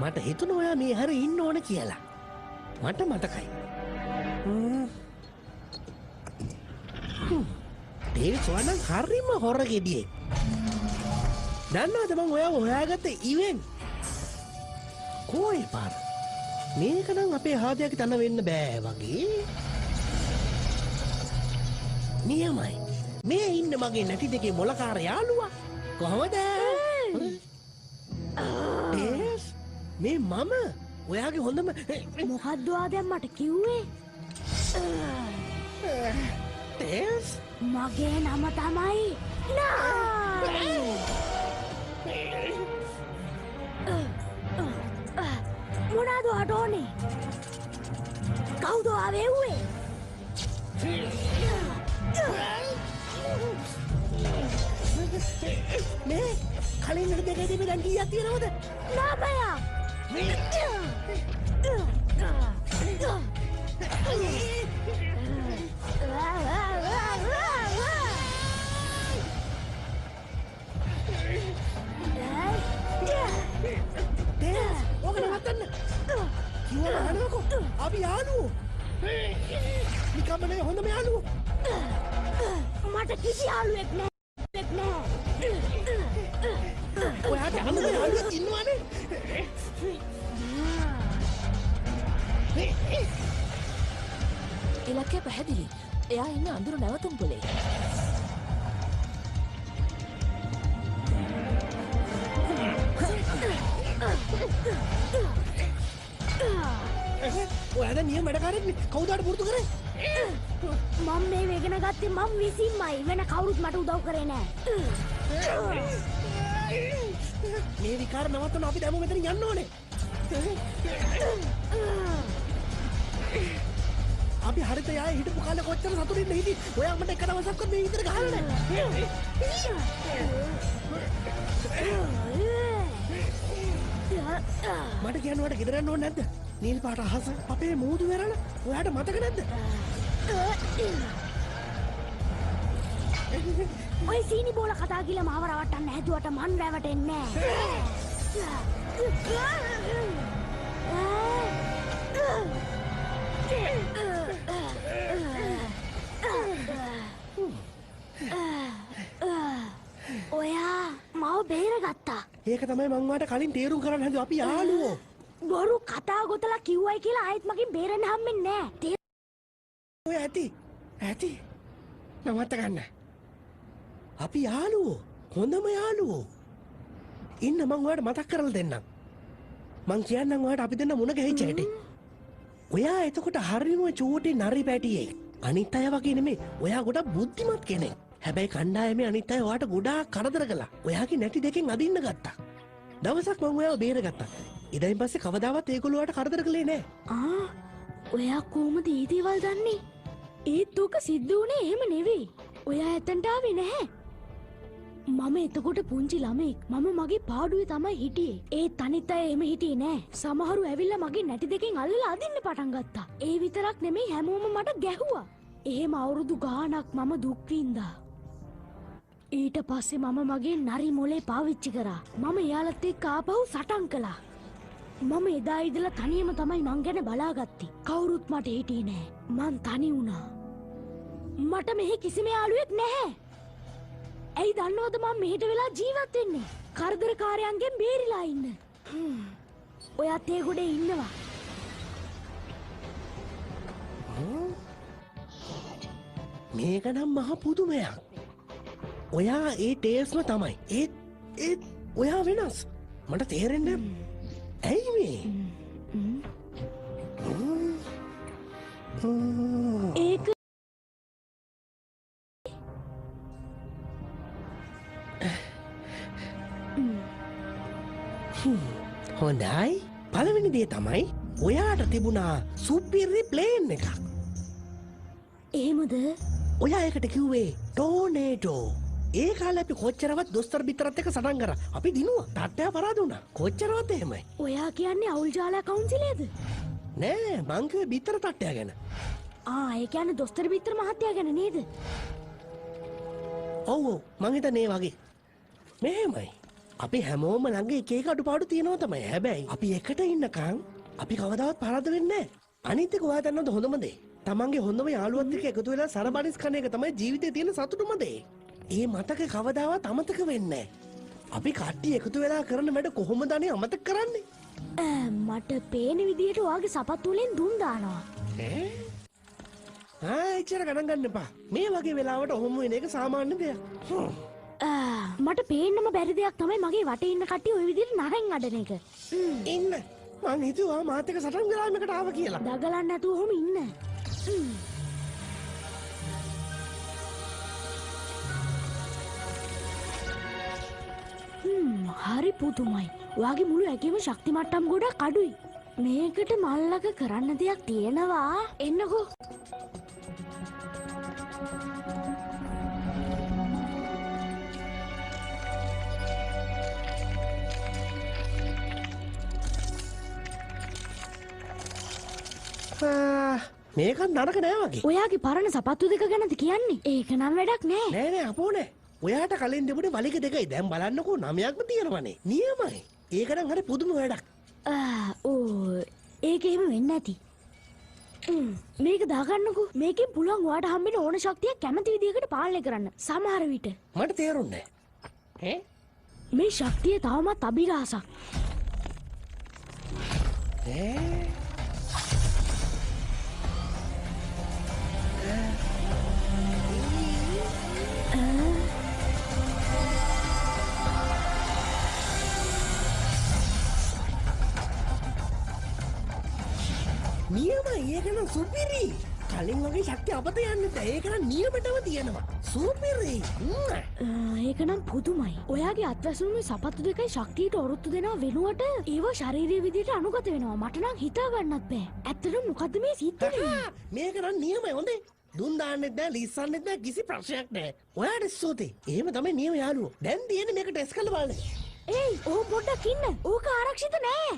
මට හිතුණා ඔයා මේ හැර ඉන්න ඕන කියලා. මට මතකයි. ටේල්ස් වනම් හරිම හොර ගෙඩියෙක්. දන්නවද මං ඔයාව හොයාගත්ත ඉවෙන්? කෝයි පාර? මේක නම් අපේ හාදයක තන වෙන්න බෑ වගේ. නියමයි. මේ ඉන්න මගේ නැටි දෙකේ මොලකාර යාළුවා. කොහොමද? ටේල්ස් මේ මම ඔයාගේ හොඳම මොකද්ද ආදම් මට කිව්වේ? ටේල්ස් මගේ නම තමයි මොනාද අඩෝනේ? කවුද ආවෙව්වේ? මේ කලින් දෙකේදී මේ දැන් කීයක් තියෙනවද? නාබයා ඕක නවත්තන්න. කිව්වම අහනකො අපි යාළුවෝ. නිකම්ම නේ හොඳම යාළුවෝ. මට කිසි යාළුවෙක් නෑ. ඔයාට හොඳම යාළුවෙක් ඉන්නවනේ. ඉලක්කය පැහැදිලි. එයා ඉන්න අඳුරු නැවතුම් පොලේ. ඔයාද නියම වැඩකාරයෙක්නේ. කවුද ආට පුරුදු කරේ? මම මේ වෙගෙන ගත්තේ මම විසින්මයි. වෙන කවුරුත් මට උදව් කරේ නෑ. මේ විකාර නවත්තන අපි දැන් මෙතන යන්න ඕනේ. අපි හරිත යාය හිටපු කාලේ කොච්චර සතුටින්ද හිටියේ. ඔයා මට එක දවසක්වත් මේ විතර ගහලා නැහැ. මට කියන්න ඔයාට ගෙදර යන්න ඕනේ නැද්ද? නිල් පාට අහස අපේ මූදු වෙරළ ඔයාට මතක නැද්ද? ඔය සීනි බෝල කතා කියලා මාව රවට්ටන්න හැදුවට මන් රැවටෙන්නේ ඔයා මාව බේරගත්තා. ඒක තමයි මං වාට කලින් තේරුම් කරන්න හැදුවේ අපි යාළුවෝ. බොරු කතා ගොතලා කිව්වයි කියලා ආයෙත් මගෙන් බේරෙන්න හම්බෙන්නේ නෑ. ඔය ඇති නවත්ත ගන්න. අපි යාළුවෝ හොඳම යාළුවෝ. ඉන්න මං ඔයාට මතක් කරලා දෙන්නම්. මං කියන්නම් ඔයාට අපි දෙන්න මුණ ගැහිච්ච හැටි. ඔයා එතකොට හරිම චූටි නරි පැටියෙක්. අනිත් අය වගේ නෙමෙයි. ඔයා ගොඩක් බුද්ධිමත් කෙනෙක්. හැබැයි කණ්ඩායමේ අනිත් අය ඔයාට ගොඩාක් කරදර කළා. ඔයාගේ නැටි දෙකෙන් අදින්න ගත්තා. දවසක් මං ඔයාව බේරගත්තා. ඉතින් පස්සේ කවදාවත් ඒගොල්ලෝ ඔයාට කරදර කළේ නෑ. ඔයා කොහොමද ඒ දේවල් දන්නේ? ඒත් ඔක සිද්ධ වුණේ එහෙම නෙවෙයි. ඔයා එතනට ආවේ නැහැ. මම එතකොට පුංචි ළමෙක්. මම මගේ පාඩුවේ තමයි හිටියේ. ඒත් අනිත් අය එහෙම හිටියේ නෑ. සමහරු ඇවිල්ලා මගේ නැටි දෙකෙන් අල්ලලා අදින්න පටන් ගත්තා. ඒ විතරක් නෙමෙයි හැමෝම මට ගැහුවා. එහෙම අවුරුදු ගාණක් මම දුක් විඳා. ඊට පස්සේ මම මගේ නරි මොලේ පාවිච්චි කරා. මම එයාලත් එක්ක ආපහු සටන් කළා. මම එදා ඉඳලා තනියම තමයි මං ගැන බලාගත්තේ. කවුරුත් මට හිටියේ නෑ. මං තනි වුණා. මට මෙහි කිසිම යාළුවෙක් නැහැ. ඇයි දන්නවද මම මෙහෙට වෙලා ජීවත් වෙන්නේ? කරදරකාරයන්ගෙන් බේරිලා ඉන්න. ඔයත් ඒ ගොඩේ ඉන්නවා. මේක නම් මහ පුදුමයක්. ඔයා ඒ ටේල්ස්ම තමයි. ඒත් ඔයා වෙනස්. මට තේරෙන්නේ ඇයි මේ? ඒක හොඳයි. පළවෙනි දේ තමයි ඔයාට තිබුණා සුපිරි ප්ලේන් එකක්. එහෙමද? ඔයා ඒකට කිව්වේ ටෝනේඩෝ. ඒ කාලේ අපි කොච්චරවත් දොස්තර බිත්තරත් එක්ක සටන් කරා. අපි දිනුවා. තාත්තයා පරාද වුණා. කොච්චරවත් එහෙමයි. ඔයා කියන්නේ අවුල් ජාලා කවුන්සිලේද? නෑ මං කිව්වේ බිත්තර තට්ටයා ගැන. ඒ කියන්නේ දොස්තර බිත්තර මහත්තයා ගැන නේද? ඔව් මං හිතන්නේ වගේ. මෙහෙමයි. අපි හැමෝම ළඟ එක එක අඩුපාඩු තියෙනවා තමයි. හැබැයි අපි එකට ඉන්නකම් අපි කවදාවත් පරද්ද වෙන්නේ නැහැ. අනිත් එක ඔයා දන්නවද හොඳම දේ? තමන්ගේ හොඳම යාළුවත් එක්ක එකතු වෙලා සරබනිස් කන එක තමයි ජීවිතේ තියෙන සතුටුම දේ. ඒ මතක කවදාවත් අමතක වෙන්නේ නැහැ. අපි කට්ටිය එකතු වෙලා කරන වැඩ කොහොමද අනේ අමතක කරන්නේ? මට පේන විදියට ඔයාගේ සපත්තු වලින් දුම් දානවා. එච්චර ගණන් ගන්න එපා. මේ වගේ වෙලාවට ඔහොම වෙන එක සාමාන්‍ය දෙයක්. මට පේන්නම බැරි දෙයක් තමයි මගේ වටේ ඉන්න කට්ටිය ওই විදියට නරෙන් අඩන එක. ඉන්න. මං හිතුවා මාත් එක්ක සටන් ගානකට ආව කියලා. දගලන්න නැතුව ඔහොම ඉන්න. හරි පුදුමයි. ඔයාගේ මුළු ඇගේම ශක්ති මට්ටම් ගොඩක් අඩුයි. මේකට මල්ලක කරන්න දෙයක් තියෙනවා. එන්නකෝ. මේකත් නරක නෑ වගේ. ඔයාගේ පරණ සපත්තු දෙක ගැනද කියන්නේ? ඒක නම් වැඩක් නෑ. නෑ නෑ අපෝ නෑ. ඔයාට කලින් දෙමුනේ වලිග දෙකයි. දැන් බලන්නකෝ 9ක්ම තියෙනවනේ. නියමයි. ඒක නම් හරි පුදුම වැඩක්. ඒක එහෙම වෙන්නේ නැති. මේක දාගන්නකෝ. මේකෙන් පුළුවන් ඔයාට හම්බෙන ඕන ශක්තිය කැමති විදිහකට පාලනය කරන්න. සමහර විට. මට තේරුන්නේ නෑ. මේ ශක්තිය තවමත් අභිරහසක්. නියමයි. ඒක නම් සුපිරි. කලින් වගේ ශක්තිය අපත යන්නේ නැහැ. ඒක නම් නියමටම තියෙනවා. සුපිරි. ඒක නම් පුදුමයි. ඔයාගේ අත්වැසුණු සපත්තු දෙකයි ශක්තියට ඔරොත්තු දෙනවා වෙනුවට ඒව ශාරීරික විදිහට අනුගත වෙනවා. මට නම් හිතා ගන්නත් බෑ. ඇත්තටම මොකද්ද මේ සිද්ධ වෙන්නේ? මේක නම් නියමයි. හොඳේ. දුන් දාන්නෙත් නැහැ, ලිස්සන්නෙත් නැහැ, කිසි ප්‍රශ්නයක් නැහැ. ඔයාට ස්තුතියි. එහෙම තමයි නියම යාළුවෝ. දැන් තියෙන්නේ මේක ටෙස්ට් කරලා බලන්න. ඕ පොඩ්ඩක් ඉන්න. ඕක ආරක්ෂිත නෑ.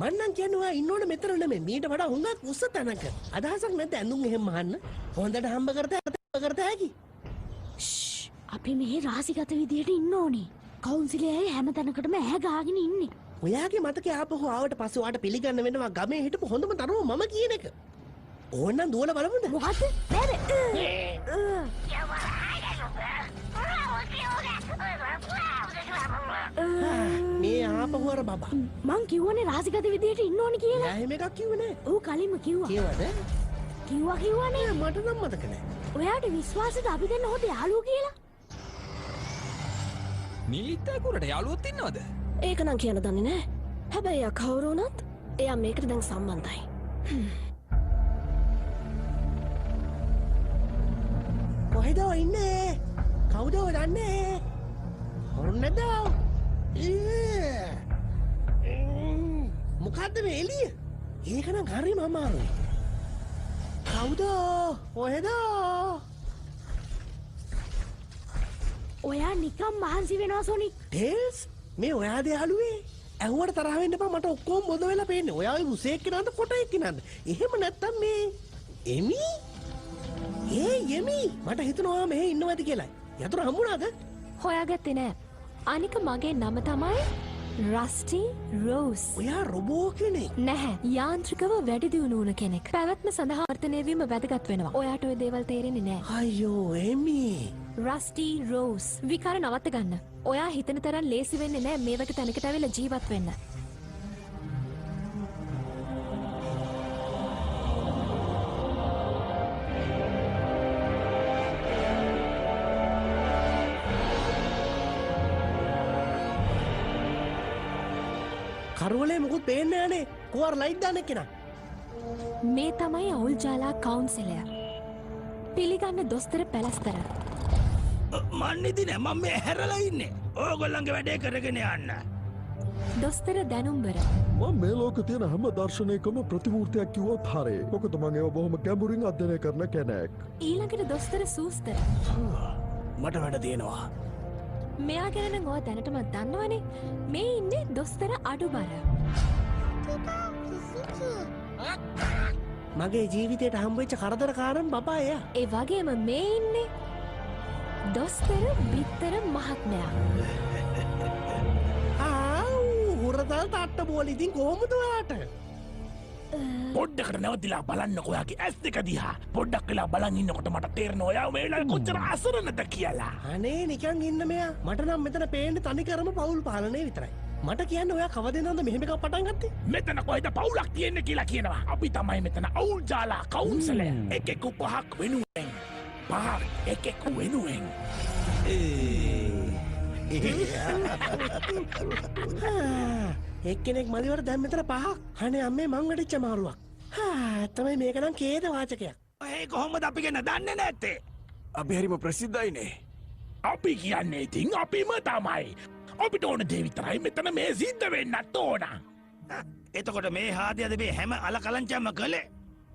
මන්නම් කියන්නේ ඔයා ඉන්න ඕන මෙතන නෙමෙයි. මීට වඩා හුඟක් උස්ස තැනක. අදහසක් නැද්ද ඇඳුම් එහෙම අහන්න? හොඳට හම්බ කරත හැකි. අපි මේ රාසිගත විදියට ඉන්න ඕනේ. කවුන්සිලයේ හැම තැනකටම ඇහැ ගාගෙන ඉන්නේ. ඔයාගේ මතකේ ආපහු ආවට පස්සේ ඔයාට පිළිගන්න වෙනවා ගමේ හිටපු හොඳම දරුවෝ මම කියන එක. ඕනනම් දුවලා බලමුද? මොකද්ද? මේ ආපහු අර බබා. මං කිව්වනේ රාසිගත විදියට ඉන්න ඕනේ කියලා. එයා එහෙම එකක් කිව්වේ නෑ. ඌ කලින්ම කිව්වා. කියවද? කිව්වනේ. මට නම් මතක නෑ. ඔයාට විශ්වාසද අපි දෙන්න හොඳ යාළුවෝ කියලා? නිලිත්තකුරට යාළුවොත් ඉන්නවද? ඒක නම් කියන්න දන්නේ නෑ. හැබැයි එයා කවුරු වුණත් එයා මේකට දැන් සම්බන්ධයි. කොහෙද ඉන්නේ? කවුද දන්නේ? හොරන්නද? මොකද්ද මේ එළිය? ඒක නම් හරිම අමාරුයි. කවුද? කොහෙද? ඔයා නිකම් මහන්සි වෙනවා සොනික්. ටේල්ස් මේ ඔයාද යාළුවේ? ඇහුවට තරහ වෙන්න එපා. මට ඔක්කොම මොද වෙලා පේන්නේ. ඔයා ওই මුසෙක් කෙනාද කොට එක්කනද? එහෙම නැත්තම් මේ එමි? යමි මට හිතනවා මෙහෙ ඉන්නවද කියලා. යතුරු හම්බුණාද? හොයාගත්තේ නෑ. අනික මගේ නම තමයි රස්ටි රෝස්. ඔයා රොබෝ කෙනෙක්. නැහැ. යාන්ත්‍රිකව වැඩි දියුණු වුණ කෙනෙක්. පැවැත්ම සඳහා වර්ධනය වීම වැදගත් වෙනවා. ඔයාට ওই දේවල් තේරෙන්නේ නෑ. අයියෝ එමි. Rusty rose. විකාර නවත්ත ගන්න. ඔයා හිතන තරම් ලේසි වෙන්නේ නෑ මේ වගේ තැනකට ඇවිල්ලා ජීවත් වෙන්න. කරවලේ මොකුත් පේන්නේ නැහනේ. කොහොර ලයිට් දාන්න කෙනා. මේ තමයි අවුල්ජාලා කවුන්සිලර්. පිළිගන්න දොස්තර පැලස්තර. මන් ඉතින් නෑ මම මේ හැරලා ඉන්නේ. ඕගොල්ලන්ගේ වැඩේ කරගෙන යන්න. දොස්තර දැනුම්බර. මම මේ ලෝකේ තියෙන හැම දර්ශනයකම ප්‍රතිමූර්තියක් කිව්වොත් හරේ. මොකද මම ඒව බොහොම ගැඹුරින් අධ්‍යයනය කරන කෙනෙක්. ඊළඟට දොස්තර සූස්තර. මට වැඩ තියෙනවා. මෙයා ගැන නම් ඔයා දැනටම දන්නවනේ. මේ ඉන්නේ දොස්තර අඩුබර. මගේ ජීවිතේට හම්බෙච්ච කරදරකාරන් බබා එයා. ඒ වගේම මේ ඉන්නේ දොස්තර බිත්තර මහත්මයා. හුරතල් තට්ට බෝල ඉතින් කොහොමද ඔයාට? පොඩ්ඩකට නැවතිලා බලන්නකො ඔයාගේ ඇස් දෙක දිහා. පොඩ්ඩක් වෙලා බලන් ඉන්නකොට මට තේරෙනවා ඔයා මේ වෙලාවේ කොච්චර අසරණද කියලා. අනේ නිකන් ඉන්න මෙයා. මට නම් මෙතන පේන්නේ තනිකරම පවුල් පාලනය විතරයි. මට කියන්න ඔයා කවදෙනවද මෙහෙම එකක් පටන් ගත්තේ? මෙතන කොහෙද පවුලක් තියෙන්නේ කියලා කියනවා. අපි තමයි මෙතන අවුල් ජාලා කවුන්සලර්. එකෙකු පහක් වෙනුවෙන්. පහක් එකෙකු වෙනුවෙන්. එක්කෙනෙක් මලිවට දැන් මෙතන පහක්. අනේ අම්මේ මං වැටිච්ච මාරුවක්. තමයි මේක නම් ඛේද වාචකයක්. ඒ කොහොමද අපි ගැන දන්නේ නැත්තේ? අපි හරිම ප්‍රසිද්ධයිනේ. අපි කියන්නේ ඉතින් අපිම තමයි. අපිට ඕන දේ විතරයි මෙතන මේ සිද්ධ වෙන්නත් ඕන. එතකොට මේ හාදියද මේ හැම අලකලංචයක්ම කළේ?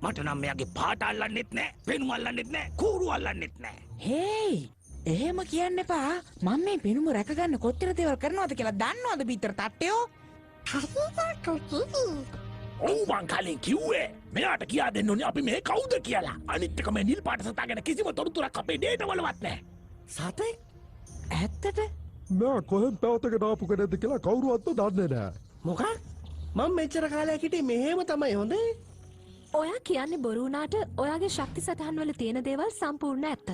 මට නම් මෙයාගේ පාට අල්ලන්නෙත් නෑ, පෙනුම අල්ලන්නෙත් නෑ, කූරු අල්ලන්නෙත් නෑ. හේයි එහෙම කියන්න එපා. මම මේ පෙනුම රැකගන්න කොච්චර දේවල් කරනවද කියලා දන්නවද බිත්තර තට්ටයෝ? ඔව් මං කලින් කිව්වේ මෙයාට කියා දෙන්න ඕනේ අපි මේ කවුද කියලා. අනිත් එක මේ නිල් පාට සතා ගැන කිසිම තොරතුරක් අපේ ඩේටාවලවත් නෑ. සතෙක්? ඇත්තට? මෙයා කොහෙන් පැවතගෙන ආපු කෙනෙක්ද කියලා කවුරුවත්ම දන්නේ නෑ. මොකක්? මම මෙච්චර කාලයක් හිටියේ මෙහෙම තමයි හොඳේ. ඔයා කියන්නේ බොරු වුණාට ඔයාගේ ශක්ති සටහන් වල තියෙන දේවල් සම්පූර්ණ ඇත්ත.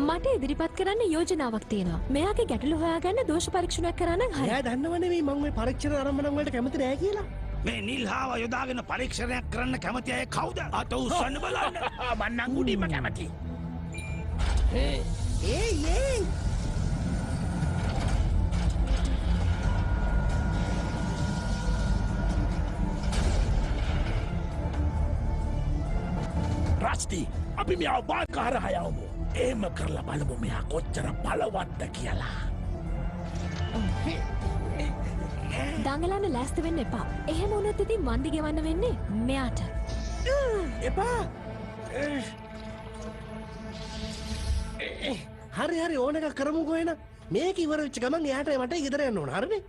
මට ඉදිරිපත් කරන්න යෝජනාවක් තියෙනවා. මෙයාගේ ගැටලු හොයාගන්න දෝෂ පරීක්ෂණයක් කරන්න හරි. එයා දන්නවනේ මේ මම මේ පරීක්ෂණ ආරම්භණම් වලට කැමති නෑ කියලා. මේ නිල් හාව යොදාගෙන පරීක්ෂණයක් කරන්න කැමති අය කවුද? අත උස්සන්න බලන්න. මං නම් උඩින්ම කැමති. ඒ රස්ටි අපි මෙයාව බාධා හරහා යවමු. එහෙම කරලා බලමු මෙයා කොච්චර බලවත්ද කියලා. දඟලන්න ලෑස්ති වෙන්න එපා. එහෙම වුණොත් ඉතින් වන්දි ගෙවන්න වෙන්නේ මෙයාට. එපා. හරි හරි ඕන එකක් කරමුකෝ එන. මේක ඉවර වෙච්ච ගමන් එයාට මට ගෙදර යන්න ඕන. හරිනේ?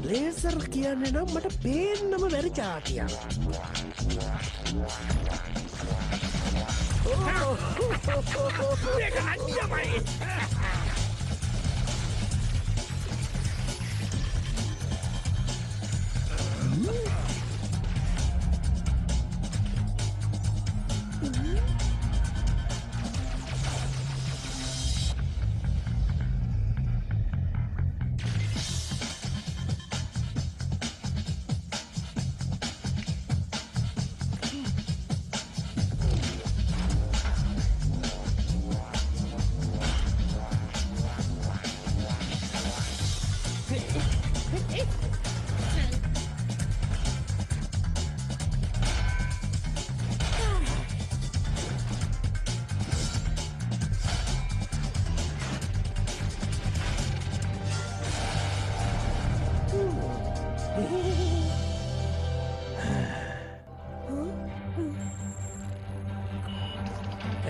ලේසර් කියන්නේ නම් මට පේන්නම බැරි චාටියක්. මේක අන්‍යමයි.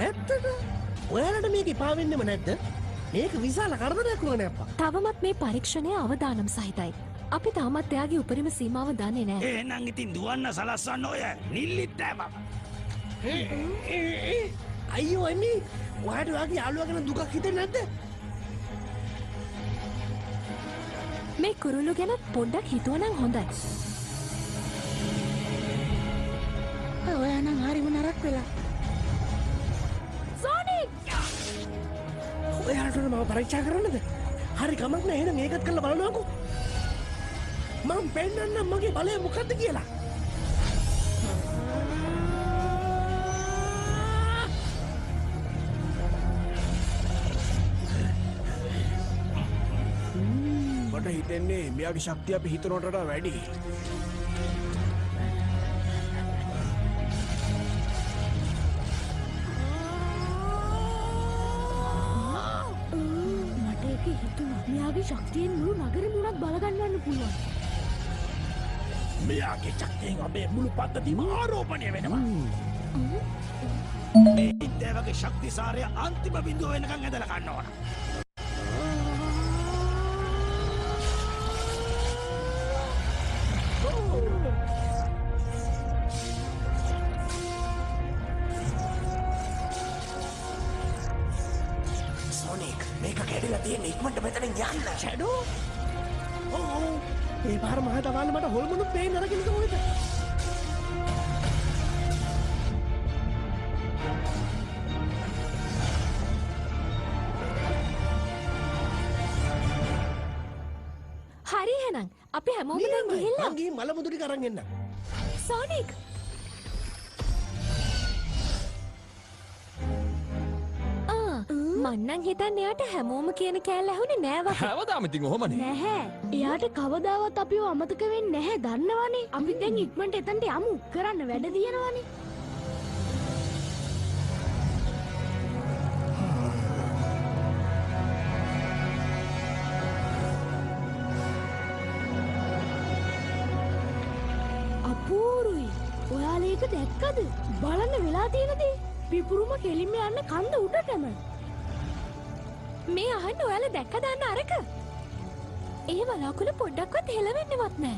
ඇත්තට ඔයාලට මේක එපා වෙන්නෙම නැද්ද? මේක විශාල කරදරයක් වුණානේ අප්පා. තවමත් මේ පරීක්ෂණය අවදානම් සහිතයි. අපි තාමත් එයාගේ උපරිම සීමාව දන්නේ නැහැ. එහෙනම් ඉතින් දුවන්න සලස්වන්න ඔය නිල්ලිත් බබා. අයියෝ එමි ඔයාට ඔයාගේ යාළුවා ගැන දුකක් හිතෙන්නේ නැද්ද? මේ කුරුල්ලු ගැන පොඩ්ඩක් හිතුවනම් හොඳයි. ඔයා නම් හරිම නරක වෙලා. ඔයාලට මම පරීක්ෂා කරන්නද? හරි කමක් නෑ. එහෙනම් මේකත් කරලා බලනවාකෝ. මම පෙන්නන්නම් මගේ බලය මොකද්ද කියලා. මට හිතෙන්නේ මෙයාගේ ශක්තිය අපි හිතනවට වඩා වැඩි. මට ඒක හිතුණා. මෙයාගේ ශක්තියෙන් මුළු නගරෙ මුණක් බලගන්නන්න පුළුවන්. මෙයාගේ ශක්තියෙන් අපේ මුළු පද්ධතියම ආරෝපණය වෙනවා. මේ ඉත්තේවගේ ශක්තිසාරය අන්තිම බිඳුව වෙනකන් ඇදලා ගන්න ඕන. කියලා තියෙන ඉක්මනට මෙතනින් යන්න. ෂැඩෝ ඔව් ඒ පාර මහ දවාල මට හොල්මනුත් පේන්න අරගෙන කොහෙද හරි එහෙනම් අපි හැමෝම දැන් ගිහිල්ලා මං ගිහින් මල මුදු ටික අරන් එන්න සෝනික් මන්නන් හිතන්නේ එයාට හැමෝම කියන කෑල්ල ඇහුනේ නෑ වගේ. හැමදාම ඉතින් ඔහොමනේ. නැහැ. එයාට කවදාවත් අපිව අමතක වෙන්නේ නැහැ දන්නවනේ. අපි දැන් ඉක්මනට එතනට යමු. කරන්න වැඩ දිනවනේ. අපූරුයි. ඔයාලා ඒක දැක්කද? බලන්න වෙලා තියෙන දේ. පිපුරුම කෙලින්ම යන්න කන්ද උඩටම. මේ අහන්න ඔයාලා දැක්ක දාන්න අරක. ඒ වලාකුළු පොඩ්ඩක්වත් හෙලවෙන්නේවත් නෑ.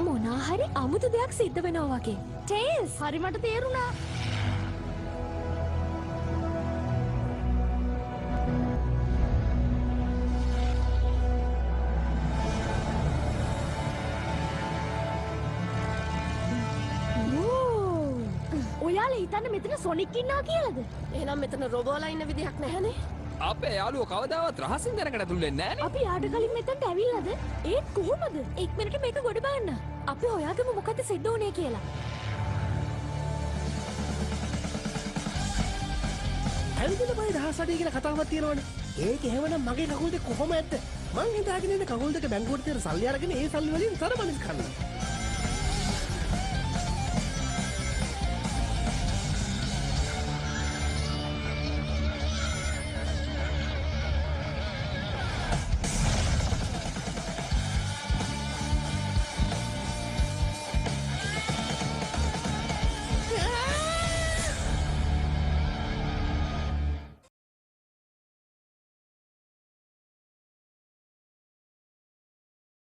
මොනා හරි අමුතු දෙයක් සිද්ධ වෙනවා වගේ. ටේල්ස් හරි මට තේරුණා. ඔයාලා හිතන්නේ මෙතන සොනික් ඉන්නවා කියලාද? එහෙනම් මෙතන රොබෝලා ඉන්න විදිහක් නැහැනේ. අපේ යාළුවෝ කවදාවත් රහසින් දැනකට ඇතුල් වෙන්නේ නැහනේ. අපි යාට කලින් මෙතනට ඇවිල්ලාද? ඒත් කොහොමද? ඉක්මනට මේක ගොඩ බාන්න. අපි හොයාගමු මොකද සිද්ධ වුනේ කියලා. ඇවිදින බයි දහස් අඩිය කියලා කතාවක් තියෙනවනේ. ඒක එහෙමනම් මගේ කකුල් දෙක කොහොම ඇද්ද? මං හිතාගෙන ඉන්න කකුල් දෙක බැංකුවට තියලා සල්ලි අරගෙන ඒ සල්ලි වලින් තරමනිස් කන්න.